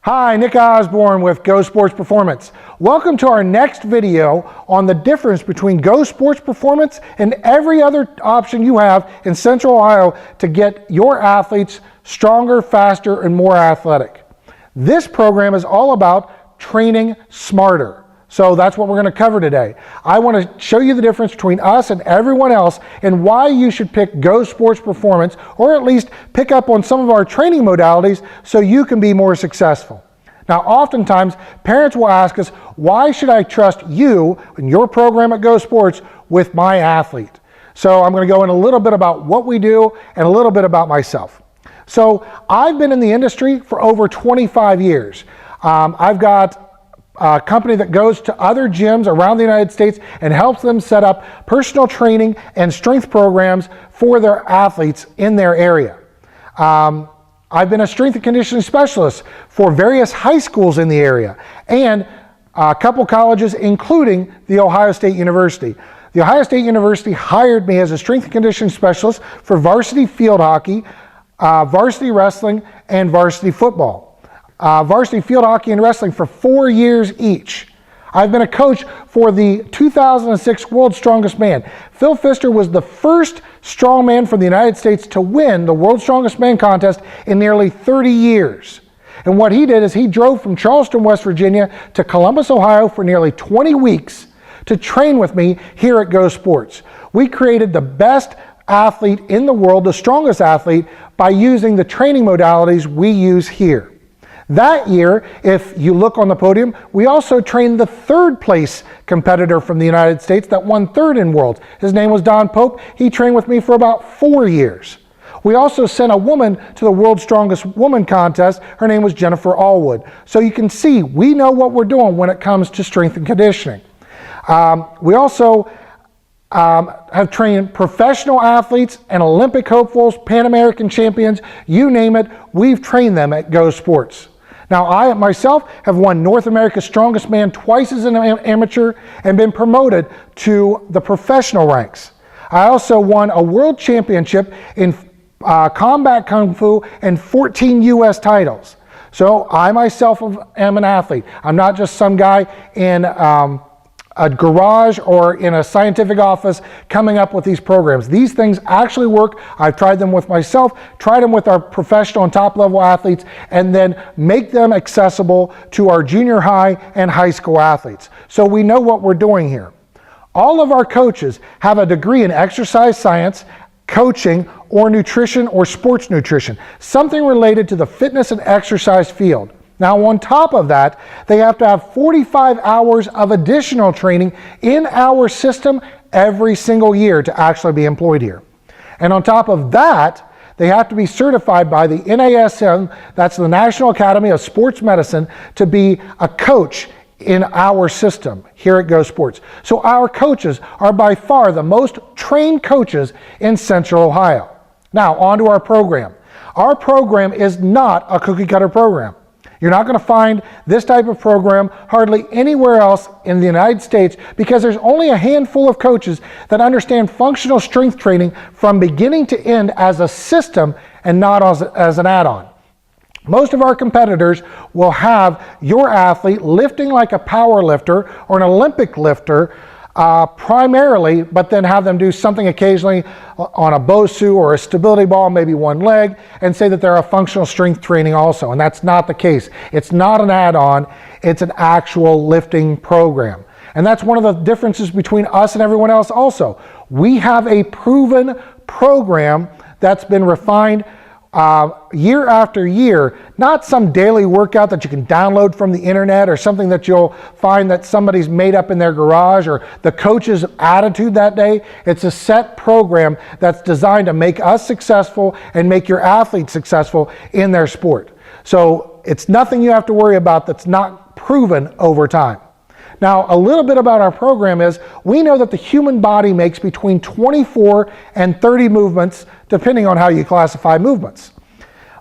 Hi, Nick Osborne with Go Sports Performance. Welcome to our next video on the difference between Go Sports Performance and every other option you have in Central Ohio to get your athletes stronger, faster, and more athletic. This program is all about training smarter. So that's what we're going to cover today. I want to show you the difference between us and everyone else and why you should pick Go Sports Performance, or at least pick up on some of our training modalities so you can be more successful. Now, oftentimes, parents will ask us, why should I trust you and your program at Go Sports with my athlete? So I'm going to go in a little bit about what we do and a little bit about myself. So I've been in the industry for over 25 years. I've got a company that goes to other gyms around the United States and helps them set up personal training and strength programs for their athletes in their area. I've been a strength and conditioning specialist for various high schools in the area and a couple colleges, including The Ohio State University. The Ohio State University hired me as a strength and conditioning specialist for varsity field hockey, varsity wrestling, and varsity football. Varsity field hockey and wrestling for 4 years each. I've been a coach for the 2006 World's Strongest Man. Phil Pfister was the first strongman from the United States to win the World's Strongest Man contest in nearly 30 years. And what he did is he drove from Charleston, West Virginia to Columbus, Ohio for nearly 20 weeks to train with me here at Go Sports. We created the best athlete in the world, the strongest athlete, by using the training modalities we use here. That year, if you look on the podium, we also trained the third place competitor from the United States that won third in Worlds. His name was Don Pope. He trained with me for about 4 years. We also sent a woman to the World's Strongest Woman contest. Her name was Jennifer Allwood. So you can see, we know what we're doing when it comes to strength and conditioning. We also have trained professional athletes and Olympic hopefuls, Pan American champions, you name it, we've trained them at Go Sports. Now, I myself have won North America's Strongest Man twice as an amateur and been promoted to the professional ranks. I also won a world championship in combat kung fu and 14 U.S. titles. So I myself am an athlete. I'm not just some guy in a garage or in a scientific office coming up with these programs. These things actually work. I've tried them with myself, tried them with our professional and top level athletes, and then make them accessible to our junior high and high school athletes. So we know what we're doing here. All of our coaches have a degree in exercise science, coaching, or nutrition or sports nutrition, something related to the fitness and exercise field. Now, on top of that, they have to have 45 hours of additional training in our system every single year to actually be employed here. And on top of that, they have to be certified by the NASM, that's the National Academy of Sports Medicine, to be a coach in our system here at Go Sports. So our coaches are by far the most trained coaches in Central Ohio. Now, on to our program. Our program is not a cookie cutter program. You're not going to find this type of program hardly anywhere else in the United States because there's only a handful of coaches that understand functional strength training from beginning to end as a system and not as an add-on. Most of our competitors will have your athlete lifting like a power lifter or an Olympic lifter primarily, but then have them do something occasionally on a BOSU or a stability ball, maybe one leg, and say that they're a functional strength training also. And that's not the case. It's not an add-on, it's an actual lifting program. And that's one of the differences between us and everyone else also. We have a proven program that's been refined year after year, not some daily workout that you can download from the internet or something that you'll find that somebody's made up in their garage or the coach's attitude that day. It's a set program that's designed to make us successful and make your athletes successful in their sport. So it's nothing you have to worry about that's not proven over time. Now, a little bit about our program is we know that the human body makes between 24 and 30 movements, depending on how you classify movements.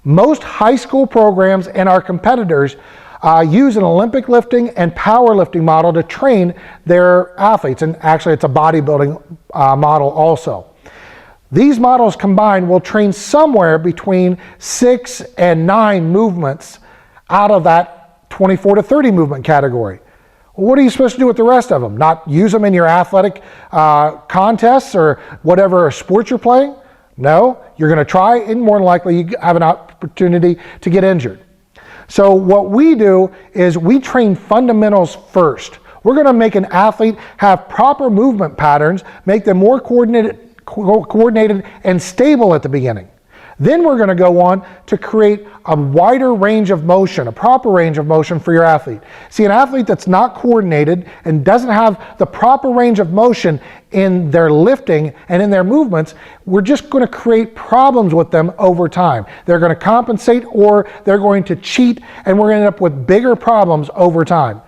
Most high school programs and our competitors use an Olympic lifting and powerlifting model to train their athletes. And actually, it's a bodybuilding model also. These models combined will train somewhere between 6 and 9 movements out of that 24 to 30 movement category. Well, what are you supposed to do with the rest of them? Not use them in your athletic contests or whatever sports you're playing? No, you're going to try, and more than likely you have an opportunity to get injured. So what we do is we train fundamentals first. We're going to make an athlete have proper movement patterns, make them more coordinated and stable at the beginning. Then we're going to go on to create a wider range of motion, a proper range of motion for your athlete. See, an athlete that's not coordinated and doesn't have the proper range of motion in their lifting and in their movements, we're just going to create problems with them over time. They're going to compensate or they're going to cheat, and we're going to end up with bigger problems over time.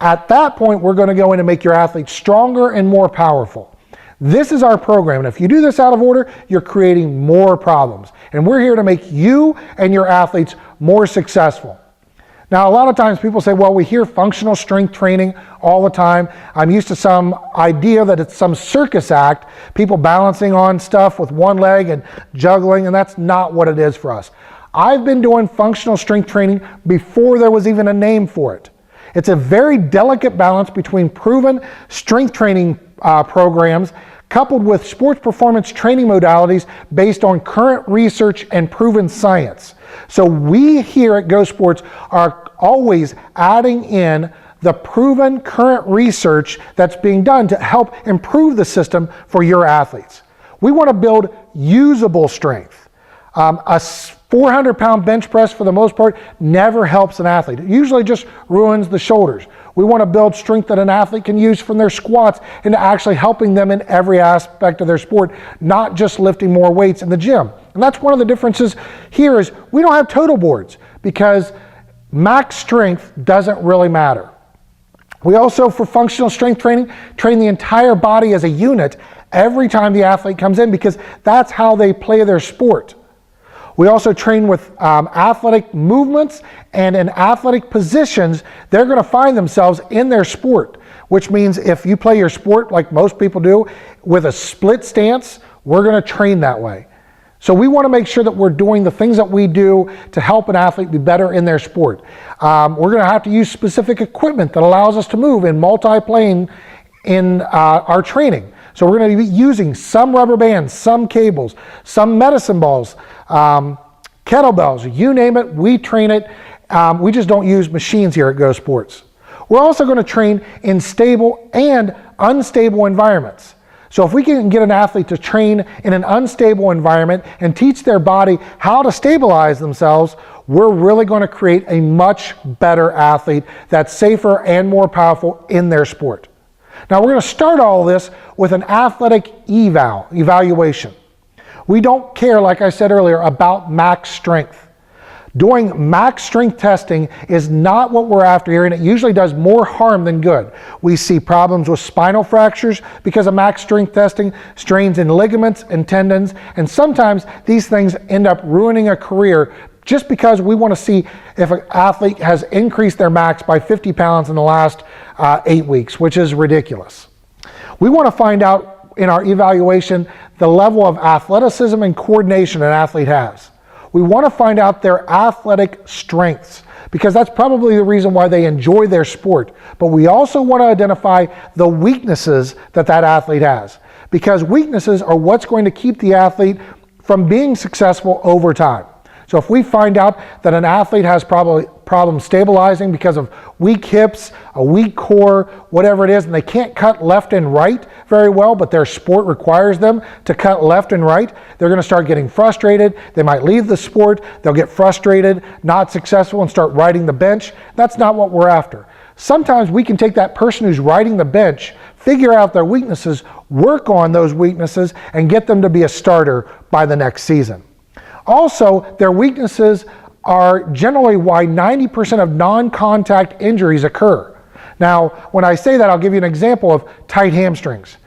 At that point, we're going to go in and make your athlete stronger and more powerful. This is our program, and if you do this out of order, you're creating more problems. And we're here to make you and your athletes more successful. Now, a lot of times people say, well, we hear functional strength training all the time. I'm used to some idea that it's some circus act, people balancing on stuff with one leg and juggling, and that's not what it is for us. I've been doing functional strength training before there was even a name for it. It's a very delicate balance between proven strength training programs coupled with sports performance training modalities based on current research and proven science. So we here at Go Sports are always adding in the proven current research that's being done to help improve the system for your athletes. We want to build usable strength. A 400-pound bench press, for the most part, never helps an athlete. It usually just ruins the shoulders. We want to build strength that an athlete can use from their squats into actually helping them in every aspect of their sport, not just lifting more weights in the gym. And that's one of the differences here is we don't have total boards because max strength doesn't really matter. We also, for functional strength training, train the entire body as a unit every time the athlete comes in because that's how they play their sport. We also train with athletic movements and in athletic positions they're going to find themselves in their sport, which means if you play your sport like most people do with a split stance, we're going to train that way. So we want to make sure that we're doing the things that we do to help an athlete be better in their sport. We're going to have to use specific equipment that allows us to move in multi-plane in our training. So we're going to be using some rubber bands, some cables, some medicine balls, kettlebells, you name it, we train it. We just don't use machines here at Go Sports. We're also going to train in stable and unstable environments. So if we can get an athlete to train in an unstable environment and teach their body how to stabilize themselves, we're really going to create a much better athlete that's safer and more powerful in their sport. Now we're going to start all of this with an athletic evaluation. We don't care, like I said earlier, about max strength. Doing max strength testing is not what we're after here, and it usually does more harm than good. We see problems with spinal fractures because of max strength testing, strains in ligaments and tendons, and sometimes these things end up ruining a career just because we want to see if an athlete has increased their max by 50 pounds in the last 8 weeks, which is ridiculous. We want to find out in our evaluation the level of athleticism and coordination an athlete has. We want to find out their athletic strengths because that's probably the reason why they enjoy their sport. But we also want to identify the weaknesses that that athlete has because weaknesses are what's going to keep the athlete from being successful over time. So if we find out that an athlete has probably problems stabilizing because of weak hips, a weak core, whatever it is, and they can't cut left and right very well, but their sport requires them to cut left and right, they're going to start getting frustrated. They might leave the sport. They'll get frustrated, not successful, and start riding the bench. That's not what we're after. Sometimes we can take that person who's riding the bench, figure out their weaknesses, work on those weaknesses, and get them to be a starter by the next season. Also, their weaknesses are generally why 90% of non-contact injuries occur. Now, when I say that, I'll give you an example of tight hamstrings.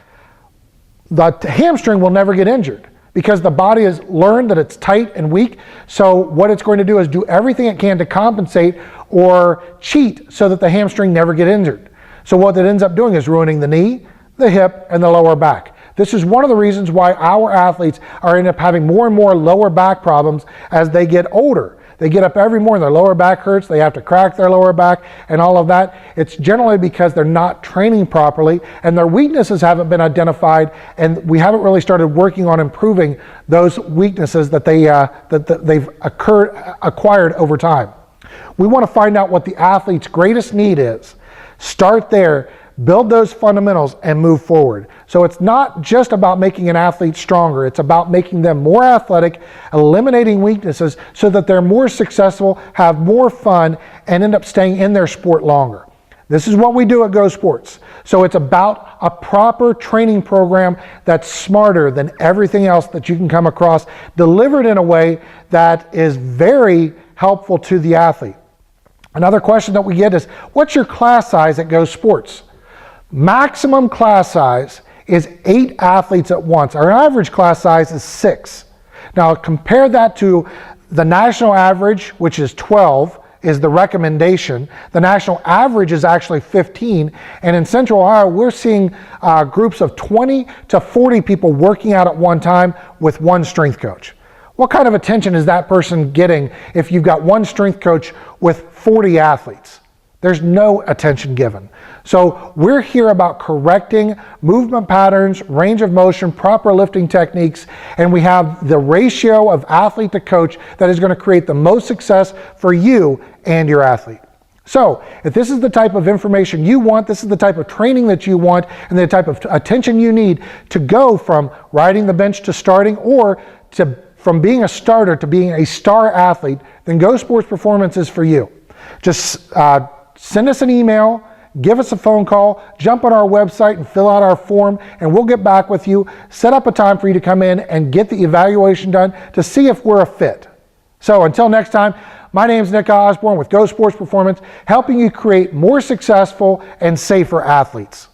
The hamstring will never get injured because the body has learned that it's tight and weak. So what it's going to do is do everything it can to compensate or cheat so that the hamstring never get injured. So what that ends up doing is ruining the knee, the hip, and the lower back. This is one of the reasons why our athletes are end up having more and more lower back problems as they get older. They get up every morning, their lower back hurts, they have to crack their lower back and all of that. It's generally because they're not training properly and their weaknesses haven't been identified, and we haven't really started working on improving those weaknesses that they've acquired over time. We want to find out what the athlete's greatest need is. Start there, build those fundamentals, and move forward. So it's not just about making an athlete stronger, it's about making them more athletic, eliminating weaknesses so that they're more successful, have more fun, and end up staying in their sport longer. This is what we do at Go Sports. So it's about a proper training program that's smarter than everything else that you can come across, delivered in a way that is very helpful to the athlete. Another question that we get is, what's your class size at Go Sports? Maximum class size is 8 athletes at once. Our average class size is 6. Now compare that to the national average, which is 12, is the recommendation. The national average is actually 15, and in Central Ohio we're seeing groups of 20 to 40 people working out at one time with one strength coach. What kind of attention is that person getting if you've got one strength coach with 40 athletes? There's no attention given. So we're here about correcting movement patterns, range of motion, proper lifting techniques, and we have the ratio of athlete to coach that is going to create the most success for you and your athlete. So if this is the type of information you want, this is the type of training that you want, and the type of attention you need to go from riding the bench to starting, or from being a starter to being a star athlete, then Go Sports Performance is for you. Just send us an email, give us a phone call, jump on our website and fill out our form, and we'll get back with you, set up a time for you to come in and get the evaluation done to see if we're a fit. So until next time, my name is Nick Osborne with Go Sports Performance, helping you create more successful and safer athletes.